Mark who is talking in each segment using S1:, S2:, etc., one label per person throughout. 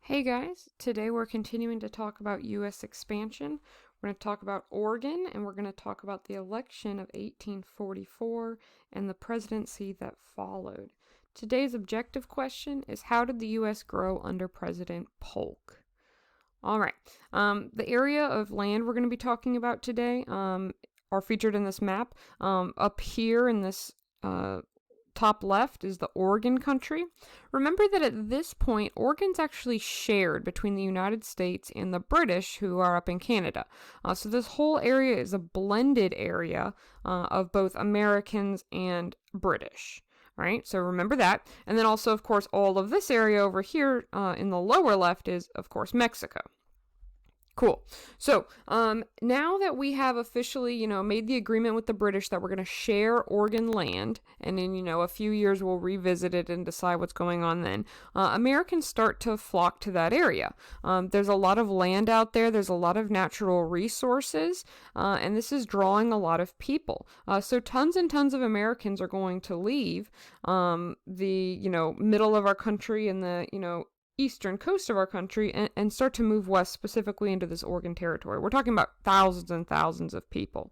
S1: Hey guys, today we're continuing to talk about U.S. expansion. We're going to talk about Oregon, and we're going to talk about the election of 1844 and the presidency that followed. Today's objective question is, how did the U.S. grow under President Polk? All right, the area of land we're going to be talking about today are featured in this map. Up here in this top left is the Oregon country. Remember that at this point, Oregon's actually shared between the United States and the British, who are up in Canada. So this whole area is a blended area of both Americans and British. All right, so remember that. And then also, of course, all of this area over here in the lower left is, of course, Mexico. Cool. So now that we have officially, made the agreement with the British that we're going to share Oregon land, and in, a few years we'll revisit it and decide what's going on then, Americans start to flock to that area. There's a lot of land out there. There's a lot of natural resources, and this is drawing a lot of people. So tons and tons of Americans are going to leave the, middle of our country and the, eastern coast of our country and start to move west, specifically into this Oregon territory. We're talking about thousands and thousands of people.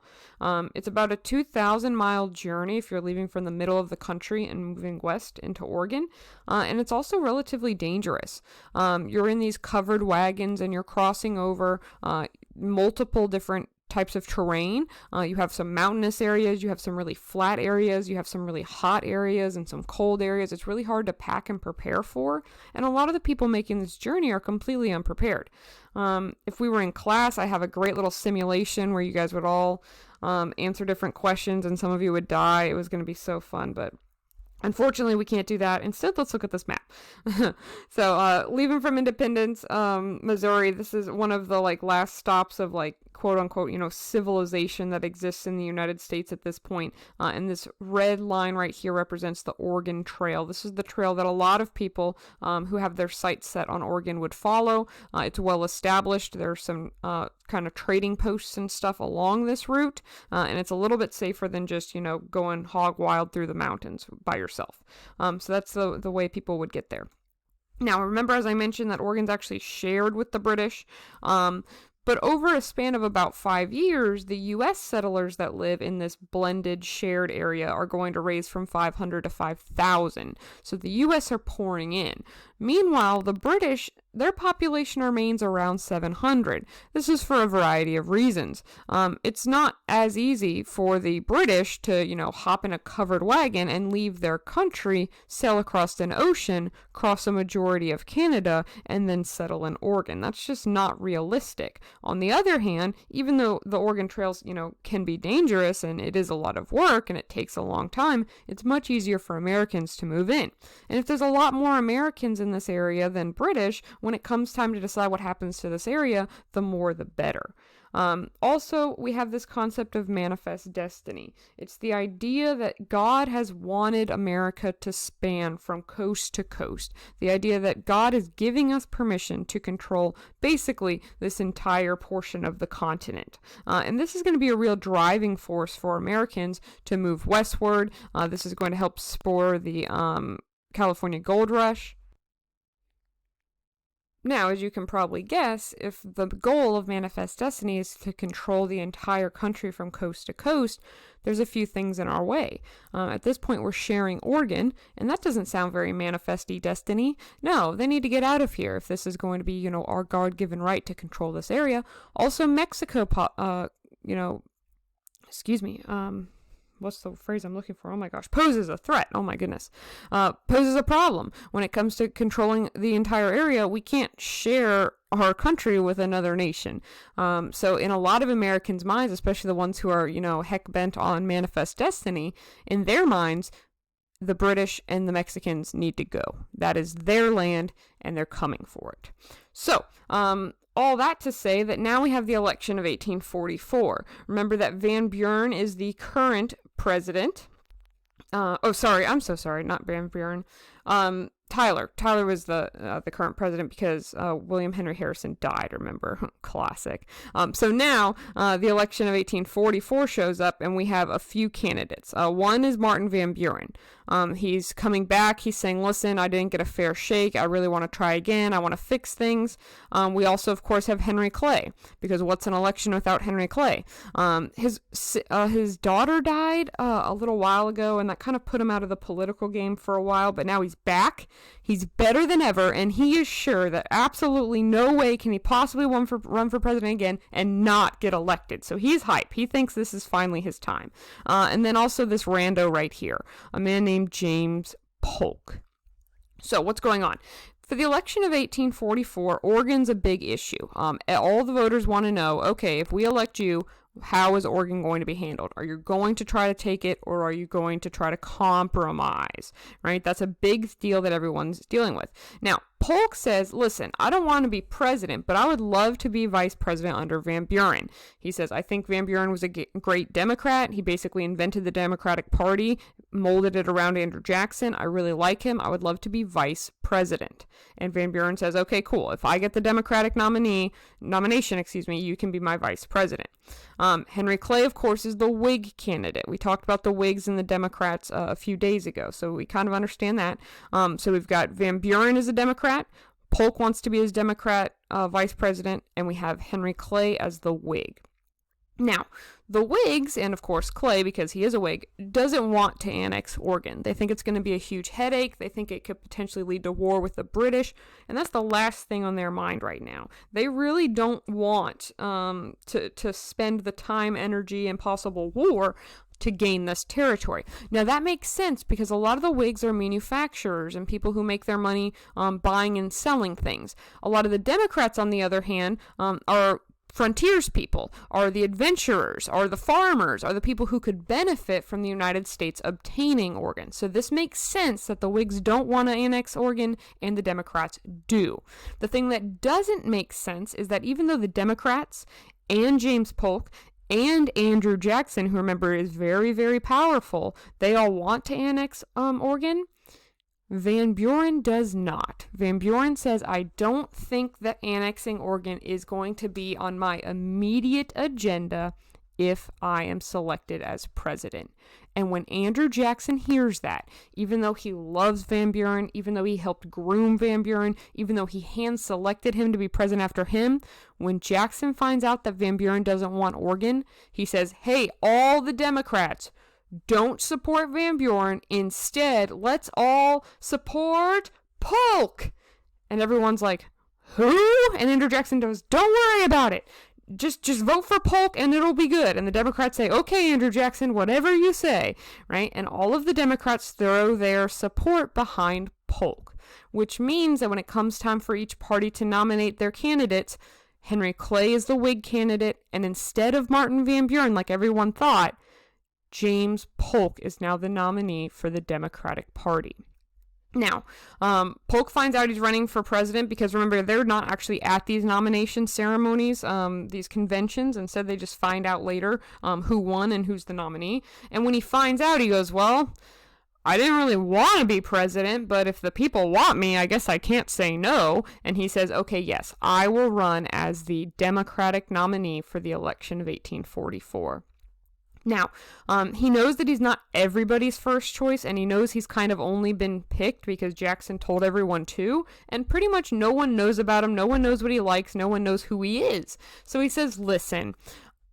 S1: It's about a 2,000-mile journey if you're leaving from the middle of the country and moving west into Oregon, and it's also relatively dangerous. You're in these covered wagons and you're crossing over multiple different types of terrain. You have some mountainous areas, you have some really flat areas, you have some really hot areas and some cold areas. It's really hard to pack and prepare for, and a lot of the people making this journey are completely unprepared. If we were in class, I have a great little simulation where you guys would all answer different questions and some of you would die. It was going to be so fun, but unfortunately, we can't do that. Instead, let's look at this map. So, leaving from Independence, Missouri, this is one of the last stops of quote unquote, civilization that exists in the United States at this point. And this red line right here represents the Oregon Trail. This is the trail that a lot of people who have their sights set on Oregon would follow. It's well established. There's some kind of trading posts and stuff along this route, and it's a little bit safer than just going hog wild through the mountains by yourself. So that's the way people would get there. Now, remember, as I mentioned, that Oregon's actually shared with the British. But over a span of about 5 years, the U.S. settlers that live in this blended shared area are going to raise from 500 to 5,000. So the U.S. are pouring in. Meanwhile, the British, their population remains around 700. This is for a variety of reasons. It's not as easy for the British to, hop in a covered wagon and leave their country, sail across an ocean, cross a majority of Canada, and then settle in Oregon. That's just not realistic. On the other hand, even though the Oregon trails, can be dangerous and it is a lot of work and it takes a long time, it's much easier for Americans to move in. And if there's a lot more Americans in this area than British, when it comes time to decide what happens to this area, the more the better. Also, we have this concept of manifest destiny. It's the idea that God has wanted America to span from coast to coast. The idea that God is giving us permission to control basically this entire portion of the continent. And this is going to be a real driving force for Americans to move westward. This is going to help spur the California gold rush. Now, as you can probably guess, if the goal of Manifest Destiny is to control the entire country from coast to coast, there's a few things in our way. At this point, we're sharing Oregon, and that doesn't sound very manifest-y destiny. No, they need to get out of here if this is going to be, our God-given right to control this area. Also, Mexico, what's the phrase I'm looking for? Oh my gosh, poses a threat. Oh my goodness. Poses a problem. When it comes to controlling the entire area, we can't share our country with another nation. So in a lot of Americans' minds, especially the ones who are, heck bent on manifest destiny, in their minds, the British and the Mexicans need to go. That is their land, and they're coming for it. So, all that to say that now we have the election of 1844. Remember that Van Buren is the current president. I'm so sorry, not Van Buren. Tyler. Tyler was the current president because William Henry Harrison died, remember? Classic. So now the election of 1844 shows up, and we have a few candidates. One is Martin Van Buren. He's coming back. He's saying, listen, I didn't get a fair shake. I really want to try again. I want to fix things. We also, of course, have Henry Clay, because what's an election without Henry Clay? His daughter died a little while ago, and that kind of put him out of the political game for a while, but now he's back. He's better than ever, and he is sure that absolutely no way can he possibly run for president again and not get elected. So he's hype. He thinks this is finally his time. And then also this rando right here, a man named James Polk. So what's going on? For the election of 1844, Oregon's a big issue. All the voters want to know, okay, if we elect you, how is Oregon going to be handled? Are you going to try to take it, or are you going to try to compromise, right? That's a big deal that everyone's dealing with. Now, Polk says, listen, I don't want to be president, but I would love to be vice president under Van Buren. He says, I think Van Buren was a great Democrat. He basically invented the Democratic Party, molded it around Andrew Jackson. I really like him. I would love to be vice president. And Van Buren says, okay, cool. If I get the Democratic nomination, you can be my vice president. Henry Clay, of course, is the Whig candidate. We talked about the Whigs and the Democrats a few days ago, so we kind of understand that. So we've got Van Buren as a Democrat. Polk wants to be his Democrat vice president, and we have Henry Clay as the Whig. Now, the Whigs, and of course Clay, because he is a Whig, doesn't want to annex Oregon. They think it's going to be a huge headache. They think it could potentially lead to war with the British, and that's the last thing on their mind right now. They really don't want to spend the time, energy, and possible war to gain this territory. Now that makes sense because a lot of the Whigs are manufacturers and people who make their money buying and selling things. A lot of the Democrats, on the other hand, are frontiers people, are the adventurers, are the farmers, are the people who could benefit from the United States obtaining Oregon. So this makes sense that the Whigs don't want to annex Oregon and the Democrats do. The thing that doesn't make sense is that even though the Democrats and James Polk and Andrew Jackson, who remember is very, very powerful, they all want to annex Oregon, Van Buren does not. Van Buren says, I don't think that annexing Oregon is going to be on my immediate agenda if I am selected as president. And when Andrew Jackson hears that, even though he loves Van Buren, even though he helped groom Van Buren, even though he hand-selected him to be president after him, when Jackson finds out that Van Buren doesn't want Oregon, he says, hey, all the Democrats, don't support Van Buren. Instead, let's all support Polk. And everyone's like, who? And Andrew Jackson goes, don't worry about it. Just vote for Polk and it'll be good. And the Democrats say, okay, Andrew Jackson, whatever you say, right? And all of the Democrats throw their support behind Polk, which means that when it comes time for each party to nominate their candidates, Henry Clay is the Whig candidate, and instead of Martin Van Buren, like everyone thought, James Polk is now the nominee for the Democratic Party. Now, Polk finds out he's running for president because, remember, they're not actually at these nomination ceremonies, these conventions. Instead, they just find out later who won and who's the nominee. And when he finds out, he goes, well, I didn't really want to be president, but if the people want me, I guess I can't say no. And he says, okay, yes, I will run as the Democratic nominee for the election of 1844. Now, he knows that he's not everybody's first choice, and he knows he's kind of only been picked because Jackson told everyone to, and pretty much no one knows about him, no one knows what he likes, no one knows who he is. So he says, listen,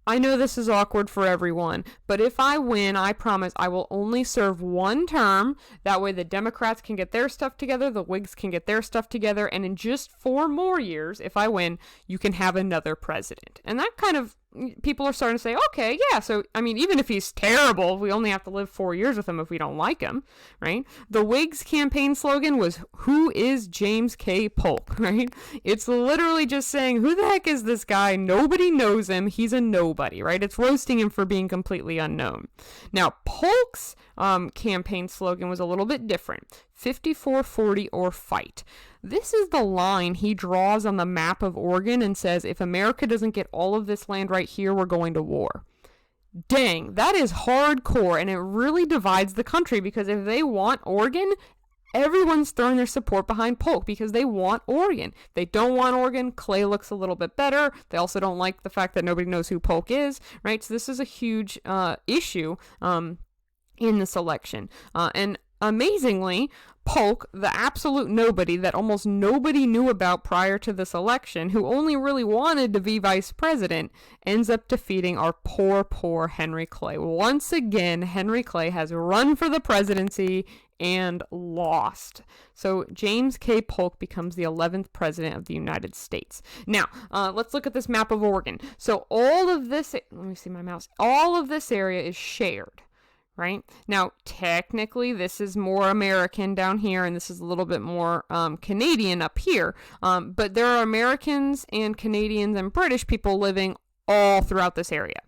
S1: I know this is awkward for everyone, but if I win, I promise I will only serve one term. That way the Democrats can get their stuff together, the Whigs can get their stuff together, and in just 4 more years, if I win, you can have another president. And that kind of, people are starting to say, okay, yeah, so, I mean, even if he's terrible, we only have to live 4 years with him if we don't like him, right? The Whigs' campaign slogan was, who is James K. Polk, right? It's literally just saying, who the heck is this guy? Nobody knows him. He's a nobody, right? It's roasting him for being completely unknown. Now, Polk's campaign slogan was a little bit different. 54-40 or fight. This is the line he draws on the map of Oregon and says, if America doesn't get all of this land right here, we're going to war. Dang, that is hardcore, and it really divides the country, because if they want Oregon, everyone's throwing their support behind Polk because they want Oregon. They don't want Oregon. Clay looks a little bit better. They also don't like the fact that nobody knows who Polk is, right? So this is a huge issue in this election. And amazingly, Polk, the absolute nobody that almost nobody knew about prior to this election, who only really wanted to be vice president, ends up defeating our poor Henry Clay. Once again, Henry Clay has run for the presidency and lost. So James K. Polk becomes the 11th president of the United States. Now, let's look at this map of Oregon. So all of this, let me see my mouse, all of this area is shared. Right? Now, technically, this is more American down here, and this is a little bit more Canadian up here. But there are Americans and Canadians and British people living all throughout this area.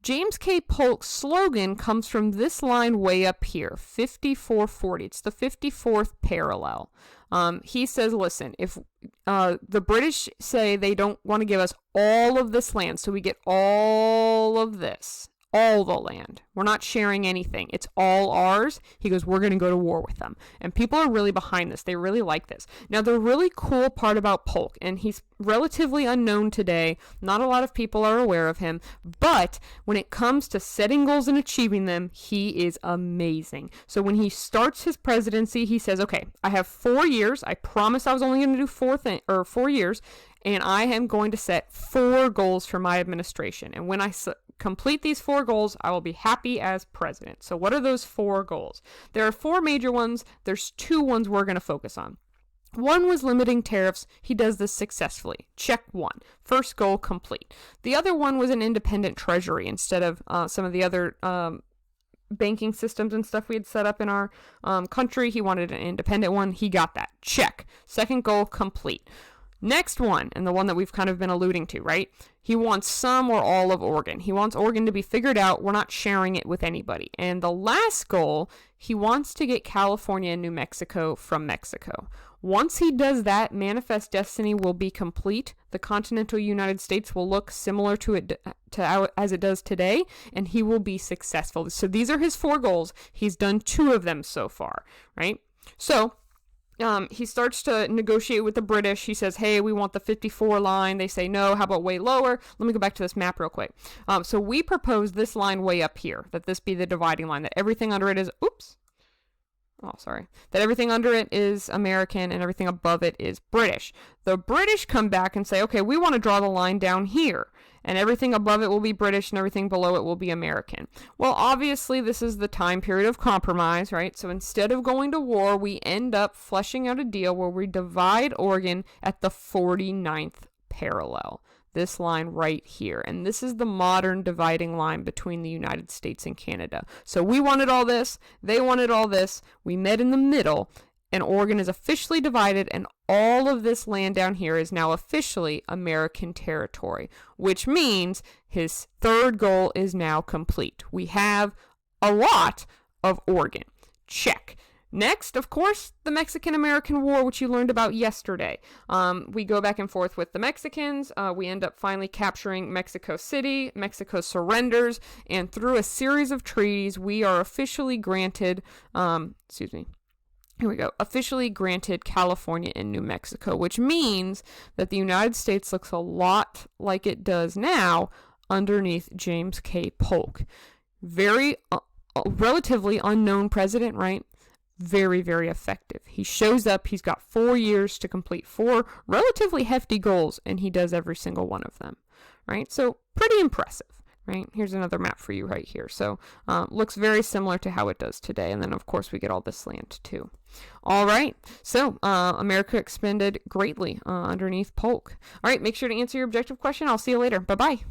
S1: James K. Polk's slogan comes from this line way up here, 5440. It's the 54th parallel. He says, listen, if the British say they don't want to give us all of this land, so we get all of this, all the land. We're not sharing anything. It's all ours. He goes, we're going to go to war with them. And people are really behind this. They really like this. Now, the really cool part about Polk, and he's relatively unknown today, not a lot of people are aware of him, but when it comes to setting goals and achieving them, he is amazing. So when he starts his presidency, he says, okay, I have 4 years. I promised I was only going to do 4 years, and I am going to set 4 goals for my administration. And when I complete these 4 goals, I will be happy as president. So what are those 4 goals? There are 4 major ones. There's 2 ones we're going to focus on. One was limiting tariffs. He does this successfully. Check 1. First goal complete. The other one was an independent treasury instead of some of the other banking systems and stuff we had set up in our country. He wanted an independent one. He got that. Check. Second goal complete. Next one, and the one that we've kind of been alluding to, right? He wants some or all of Oregon. He wants Oregon to be figured out. We're not sharing it with anybody. And the last goal, he wants to get California and New Mexico from Mexico. Once he does that, Manifest Destiny will be complete. The continental United States will look similar to as it does today, and he will be successful. So these are his 4 goals. He's done 2 of them so far, right? So he starts to negotiate with the British. He says, hey, we want the 54 line. They say, no, how about way lower? Let me go back to this map real quick. So we propose this line way up here, that this be the dividing line, that everything under it is, that everything under it is American and everything above it is British. The British come back and say, okay, we want to draw the line down here, and everything above it will be British and everything below it will be American. Well, obviously, this is the time period of compromise, right? So instead of going to war, we end up fleshing out a deal where we divide Oregon at the 49th parallel. This line right here. And this is the modern dividing line between the United States and Canada. So we wanted all this, they wanted all this, we met in the middle, and Oregon is officially divided, and all of this land down here is now officially American territory, which means his 3rd goal is now complete. We have a lot of Oregon. Check. Next, of course, the Mexican-American War, which you learned about yesterday. We go back and forth with the Mexicans. We end up finally capturing Mexico City. Mexico surrenders, and through a series of treaties, we are officially granted, officially granted California and New Mexico, which means that the United States looks a lot like it does now underneath James K. Polk. Very relatively unknown president, right? Very, very effective. He shows up, he's got 4 years to complete 4 relatively hefty goals, and he does every single one of them, right? So pretty impressive, right? Here's another map for you right here. So looks very similar to how it does today. And then, of course, we get all this land too. All right. So America expanded greatly underneath Polk. All right. Make sure to answer your objective question. I'll see you later. Bye-bye.